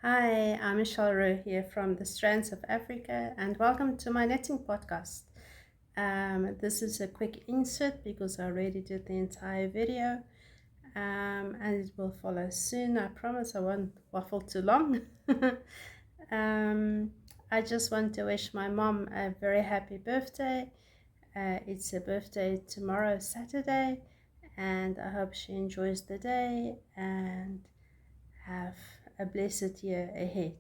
Hi, I'm Michelle Rowe here from the Strands of Africa, and welcome to my knitting podcast. This is a quick insert because I already did the entire video, and it will follow soon. I promise I won't waffle too long. um, I just want to wish my mom a very happy birthday. It's her birthday tomorrow, Saturday, and I hope she enjoys the day and have a blessed year ahead.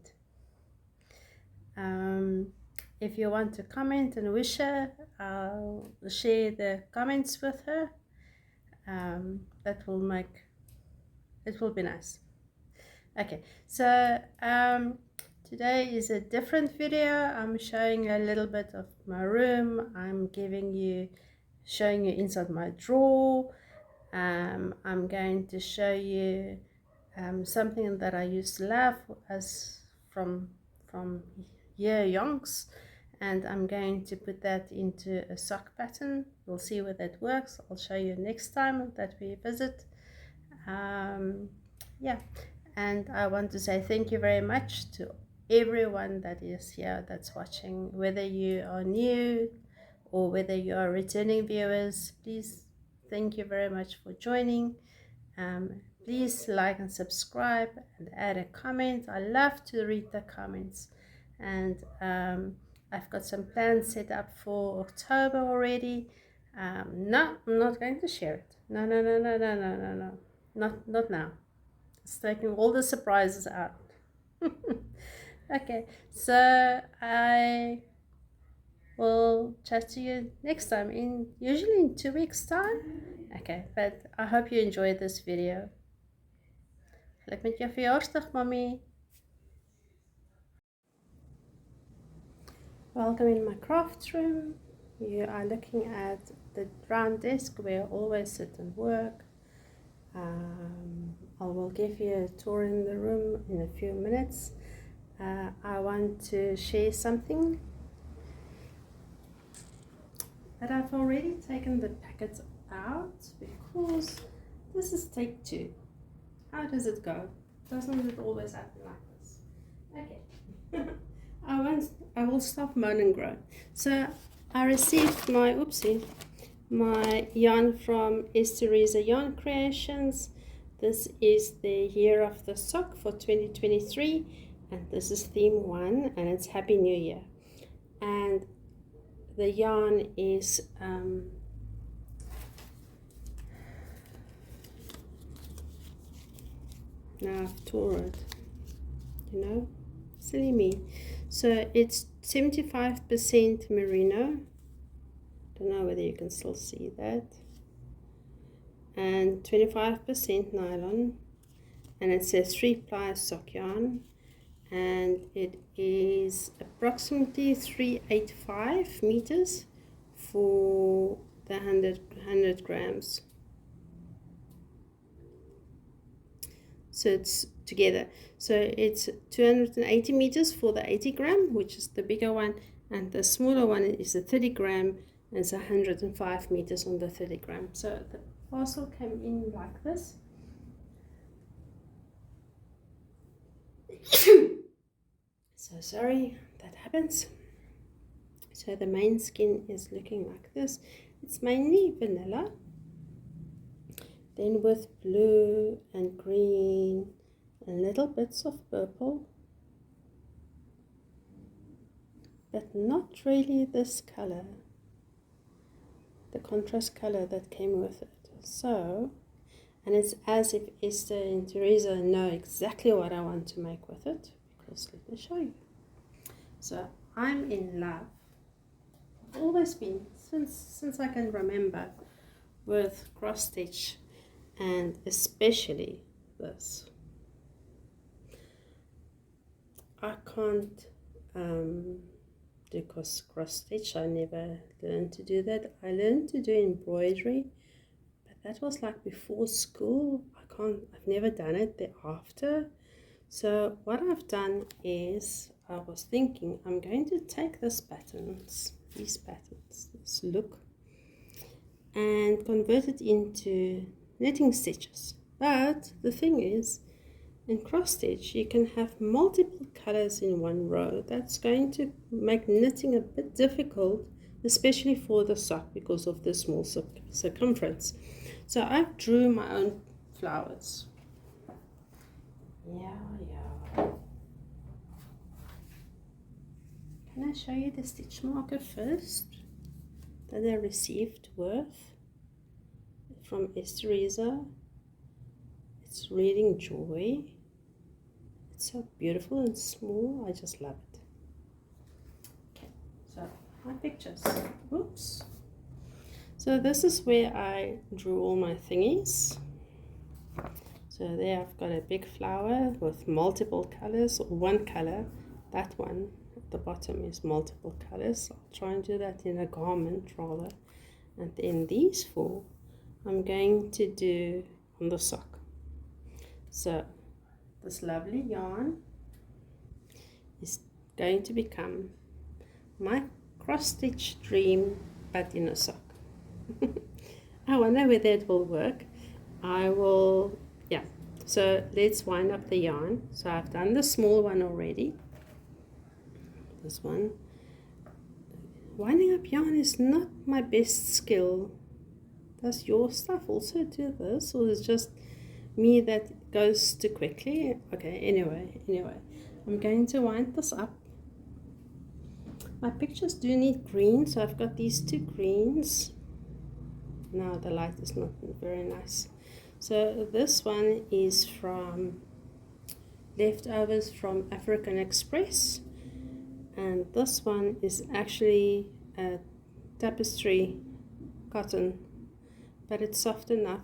Um, if you want to comment and wish her, I'll share the comments with her. That will make it will be nice. Okay, so today is a different video. I'm showing a little bit of my room. I'm showing you inside my drawer. I'm going to show you something that I used to love as from yonks, and I'm going to put that into a sock pattern. We'll see whether that works. I'll show you next time that we visit. Yeah, and I want to say thank you very much to everyone that is here that's watching, whether you are new or whether you are returning viewers. Please, thank you very much for joining. Please like and subscribe and add a comment. I love to read the comments, and I've got some plans set up for October already. No, I'm not going to share it. No, no, no, no, no, no, no, no. Not now. It's taking all the surprises out. Okay, so I will chat to you next time, usually in 2 weeks time. Okay, but I hope you enjoyed this video. Geluk met jou verjaarsdag, mommy. Welcome in my craft room. You are looking at the round desk where I always sit and work. I will give you a tour in the room in a few minutes. I want to share something, but I've already taken the packets out because this is take 2. How does it go? Doesn't it always happen like this? Okay. I will stop moan and groan. So I received my yarn from Teresa Yarn Creations. This is the year of the sock for 2023, and this is theme 1, and it's Happy New Year. And the yarn is now I've tore it, silly me. So it's 75% merino. Don't know whether you can still see that. And 25% nylon, and it's a 3-ply sock yarn, and it is approximately 385 meters for the 100 grams. So it's together. So it's 280 meters for the 80 gram, which is the bigger one, and the smaller one is the 30 gram, and it's 105 meters on the 30 gram. So the parcel came in like this. So sorry that happens. So the main skin is looking like this. It's mainly vanilla, then with blue and green and little bits of purple, but not really this color, the contrast color that came with it. So, and it's as if Esther and Teresa know exactly what I want to make with it, because let me show you. So I'm in love. I've always been, since I can remember, with cross stitch, and especially this. I can't do cross stitch. I never learned to do that. I learned to do embroidery, but that was like before school. I've never done it thereafter. So what I've done is, I was thinking I'm going to take these patterns, this look, and convert it into knitting stitches. But the thing is, In cross stitch you can have multiple colors in one row. That's going to make knitting a bit difficult, especially for the sock because of the small circumference. So I drew my own flowers. Yeah. Can I show you the stitch marker first that I received from Teresa? It's Reading Joy. It's so beautiful and small. I just love it. Okay, so my pictures. Oops. So this is where I drew all my thingies. So there I've got a big flower with multiple colors, or one color. That one at the bottom is multiple colors. I'll try and do that in a garment rather. And then these four I'm going to do on the sock. So this lovely yarn is going to become my cross stitch dream, but in a sock. I wonder whether it will work. So let's wind up the yarn. So I've done the small one already. This one. Winding up yarn is not my best skill. Does your stuff also do this, or is it just me that goes too quickly? Okay, anyway, I'm going to wind this up. My pictures do need green, so I've got these two greens. Now the light is not very nice. So this one is from leftovers from African Express, and this one is actually a tapestry cotton, but it's soft enough.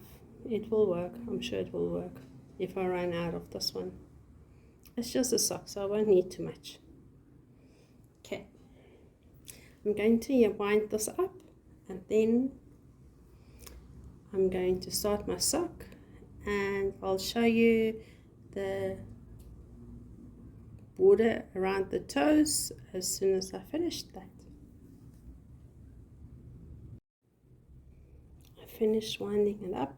It will work. I'm sure it will work if I run out of this one. It's just a sock, so I won't need too much. Okay, I'm going to wind this up, and then I'm going to start my sock, and I'll show you the border around the toes as soon as I finish that. I finished winding it up.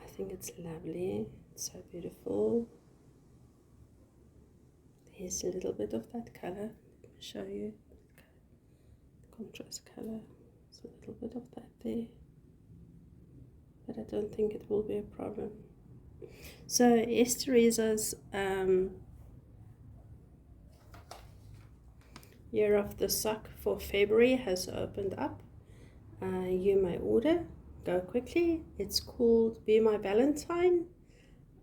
I think it's lovely. It's so beautiful. There's a little bit of that color. Let me show you the contrast color. There's a little bit of that there, but I don't think it will be a problem. So Teresa's year of the sock for February has opened up. You may order. Go quickly. It's called Be My Valentine.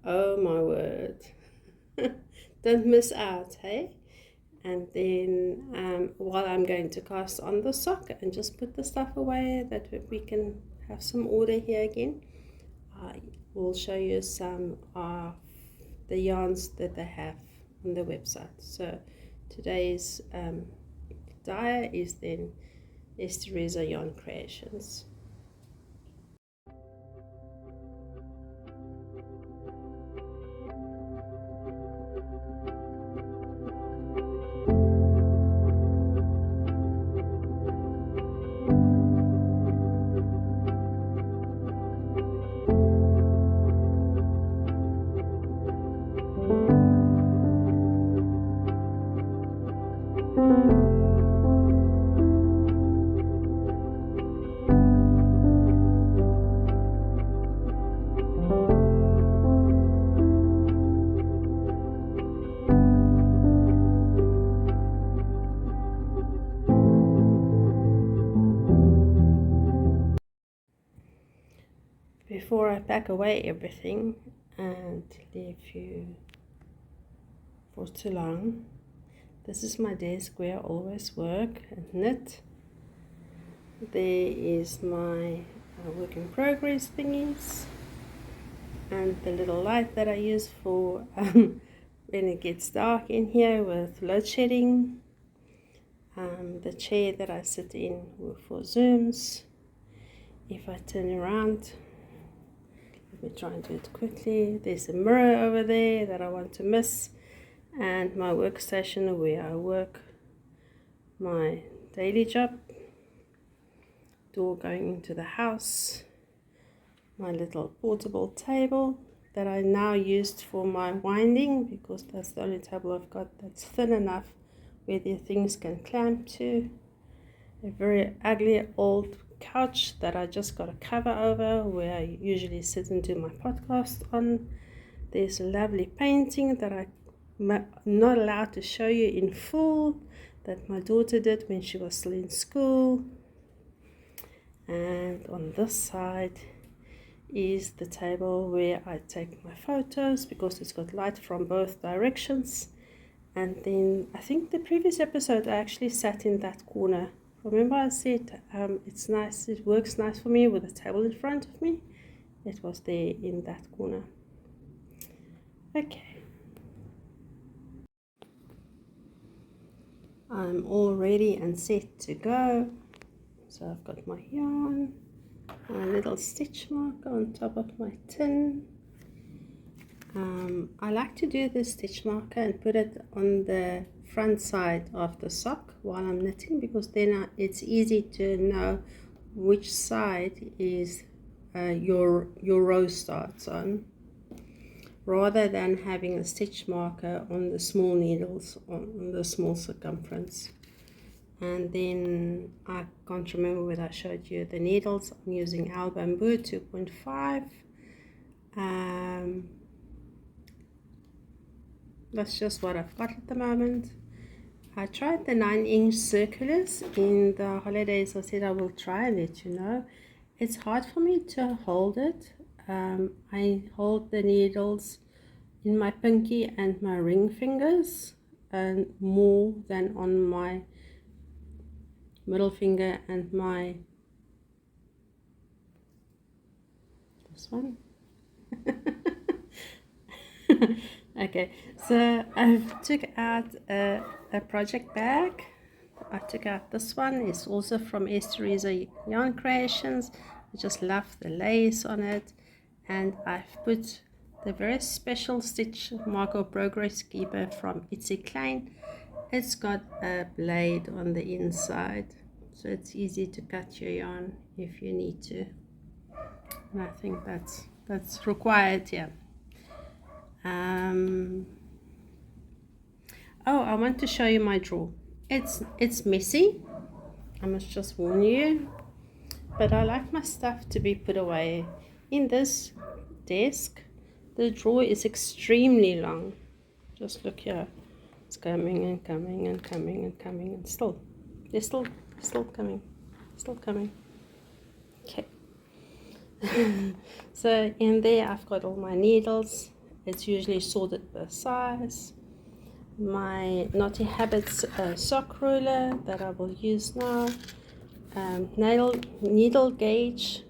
Oh my word. Don't miss out, hey? And then while I'm going to cast on the sock and just put the stuff away that we can have some order here again, I will show you some of the yarns that they have on the website. So today's dye is then Teresa Yarn Creations. Before I pack away everything and leave you for too long, this is my desk where I always work and knit. There is my work in progress thingies, and the little light that I use for when it gets dark in here with load shedding. The chair that I sit in for Zooms. If I turn around, let me try and do it quickly. There's a mirror over there that I want to miss, and my workstation where I work my daily job. Door going into the house. My little portable table that I now used for my winding, because that's the only table I've got that's thin enough where the things can clamp to. A very ugly old couch that I just got a cover over, where I usually sit and do my podcast on. There's a lovely painting that I'm not allowed to show you in full, that my daughter did when she was still in school. And on this side is the table where I take my photos, because it's got light from both directions. And then I think the previous episode I actually sat in that corner. Remember I said it's nice, it works nice for me with a table in front of me? It was there in that corner. Okay, I'm all ready and set to go. So I've got my yarn, my little stitch marker on top of my tin. I like to do the stitch marker and put it on the front side of the sock while I'm knitting, because then it's easy to know which side is your row starts on, rather than having a stitch marker on the small needles on the small circumference. And then I can't remember whether I showed you the needles. I'm using Al Bamboo 2.5. That's just what I've got at the moment. I tried the 9-inch circulars in the holidays. I said I will try and let you know. It's hard for me to hold it. I hold the needles in my pinky and my ring fingers, and more than on my middle finger and my this one. Okay, so I took out a project bag. I took out this one. It's also from Estheresa Yarn Creations. I just love the lace on it, and I've put the very special stitch marker progress keeper from Itsy Klein. It's got a blade on the inside, so it's easy to cut your yarn if you need to, and I think that's required here. Oh, I want to show you my drawer. It's messy, I must just warn you, but I like my stuff to be put away. In this desk, the drawer is extremely long. Just look here. It's coming and coming and coming and coming, and they're still coming, still coming. Okay. So in there I've got all my needles. It's usually sorted by size. My Naughty Habits sock ruler that I will use now. Needle gauge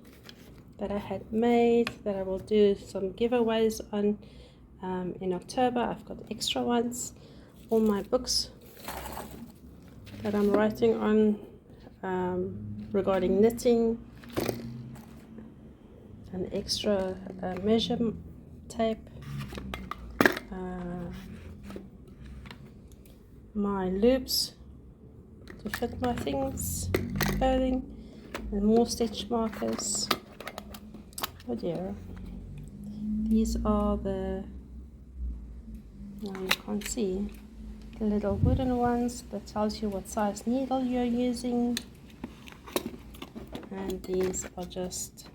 that I had made, that I will do some giveaways on in October. I've got extra ones. All my books that I'm writing on regarding knitting, an extra measure tape, my loops to fit my things, clothing, and more stitch markers. Oh dear, these are the, now you can't see, the little wooden ones that tells you what size needle you're using, and these are just,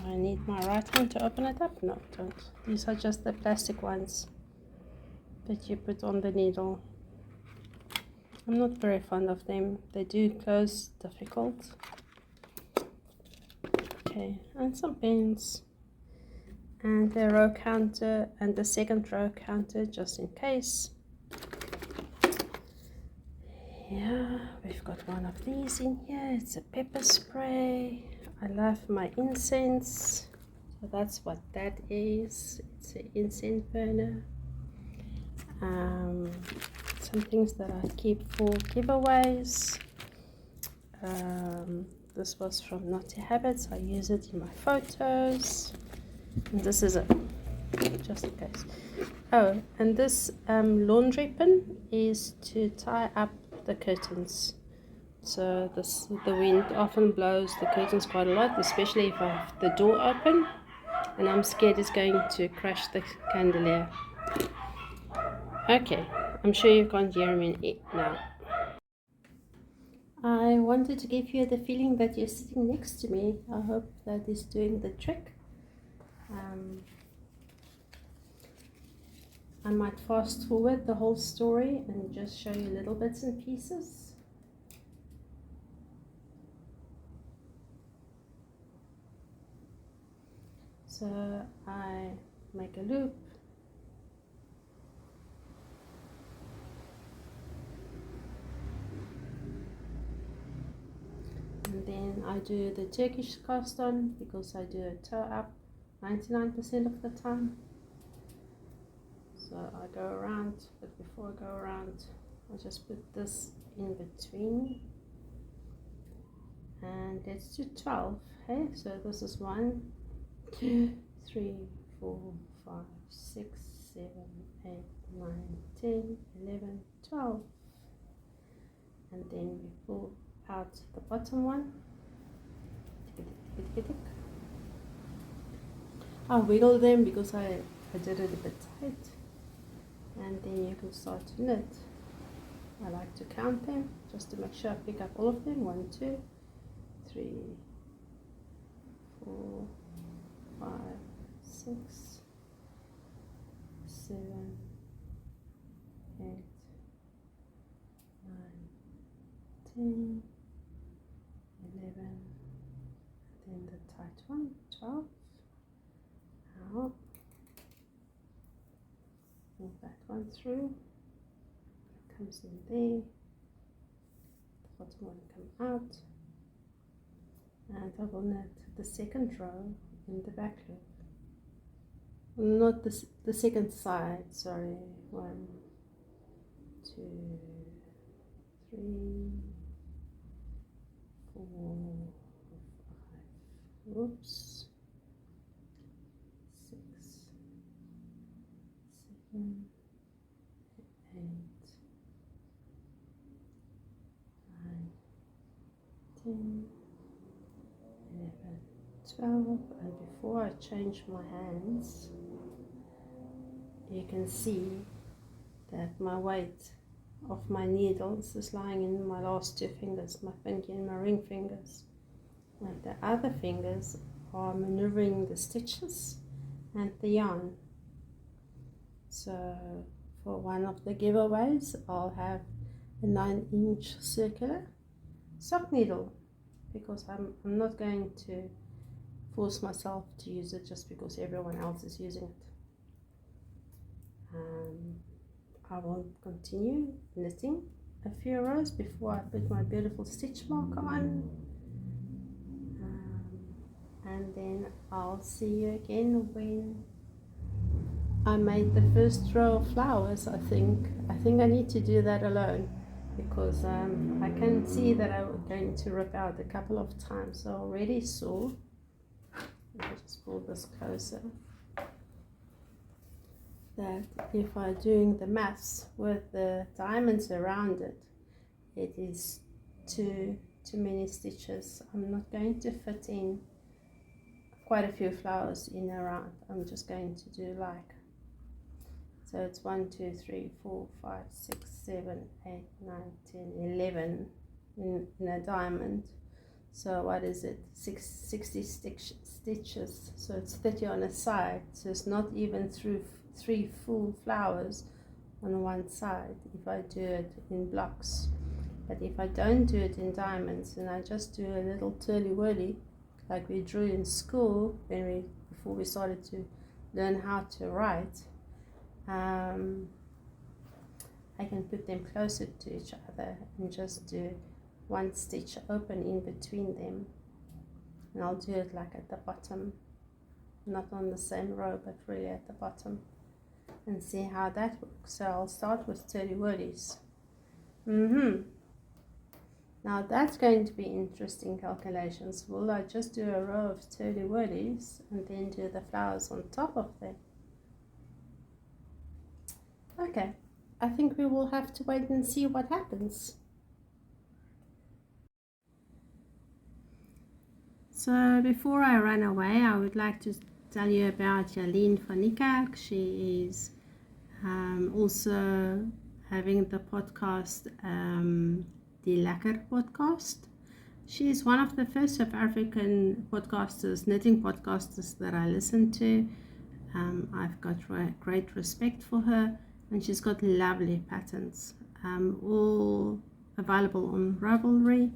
I need my right hand to open it up. No, don't. These are just the plastic ones that you put on the needle. I'm not very fond of them. They do close difficult. Okay, and some pins, and the row counter and the second row counter just in case. Yeah, we've got one of these in here. It's a pepper spray. I love my incense, so that's what that is. It's an incense burner. Some things that I keep for giveaways. This was from Naughty Habits. I use it in my photos. And this is it, just in case. Oh, and this laundry pin is to tie up the curtains. So the wind often blows the curtains quite a lot, especially if I have the door open. and I'm scared it's going to crash the chandelier. Okay, I'm sure you can't hear me now. I wanted to give you the feeling that you're sitting next to me. I hope that is doing the trick. I might fast forward the whole story and just show you little bits and pieces. So I make a loop, and then I do the Turkish cast on because I do a toe up 99% of the time. So I go around, but before I go around, I just put this in between, and let's do 12. Hey, so this is 1, 2, 3, 4, 5, 6, 7, 8, 9, 10, 11, 12, and then we pull out the bottom one. I wiggle them because I did it a bit tight, and then you can start to knit. I like to count them just to make sure I pick up all of them. 1, 2, 3, 4, 5, 6, 7, 8, 9, 10, 11, then the tight one, 12. Now move that one through, it comes in there, the bottom one come out, and I will knit the second row in the back loop. Not the second side, sorry. 1, 2, 3, 4, 5, oops, 6, 7, 8, 9, 10, 11, 12, and before I change my hands, you can see that my weight of my needles is lying in my last 2 fingers, my pinky and my ring fingers, and the other fingers are maneuvering the stitches and the yarn. So for one of the giveaways, I'll have a 9-inch circular sock needle, because I'm not going to force myself to use it just because everyone else is using it. I will continue knitting a few rows before I put my beautiful stitch marker on, and then I'll see you again when I made the first row of flowers. I think I need to do that alone, because I can see that I'm going to rip out a couple of times. So I already saw, I'll just pull this closer, that if I'm doing the maths with the diamonds around it, it is too many stitches. I'm not going to fit in quite a few flowers in around. I'm just going to do like, so it's 1, 2, 3, 4, 5, 6, 7, 8, 9, 10, 11 in a diamond. So what is it, 60 stitches, so it's 30 on a side, so it's not even through 3 full flowers on one side if I do it in blocks. But if I don't do it in diamonds and I just do a little twirly-whirly like we drew in school before we started to learn how to write, I can put them closer to each other and just do 1 stitch open in between them, and I'll do it like at the bottom, not on the same row but really at the bottom, and see how that works. So I'll start with twirly-whirlies. Now that's going to be interesting calculations. Will I just do a row of twirly-whirlies and then do the flowers on top of them? Okay, I think we will have to wait and see what happens. So before I run away, I would like to tell you about Jolene van Niekerk. She is also having the podcast, the Lekker podcast. She is one of the first South African podcasters, knitting podcasters that I listen to. I've got great respect for her, and she's got lovely patterns, all available on Ravelry.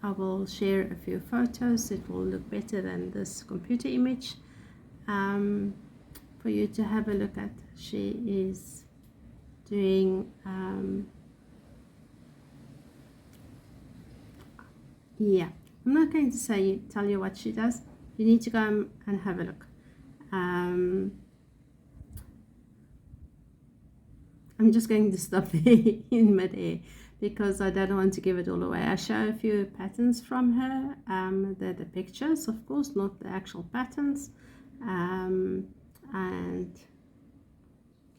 I will share a few photos. It will look better than this computer image for you to have a look at. She is doing yeah, I'm not going to tell you what she does. You need to go and have a look. I'm just going to stop there in mid-air because I don't want to give it all away. I show a few patterns from her. They're the pictures, of course, not the actual patterns. And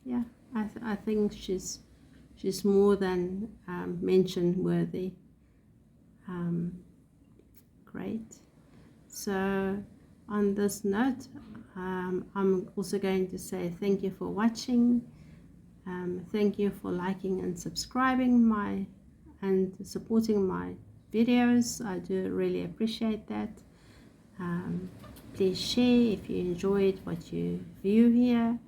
yeah, I think she's more than mention worthy. Great. So on this note, I'm also going to say thank you for watching. Thank you for liking and subscribing and supporting my videos. I do really appreciate that. Please share if you enjoyed what you view here.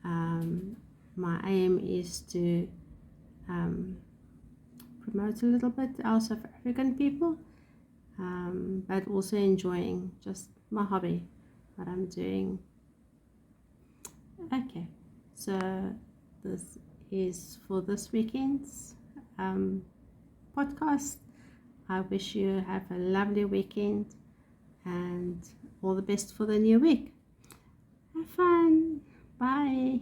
My aim is to promote a little bit our South African people, but also enjoying just my hobby, what I'm doing. Okay, so this is for this weekend's podcast. I wish you have a lovely weekend and all the best for the new week. Have fun. Bye.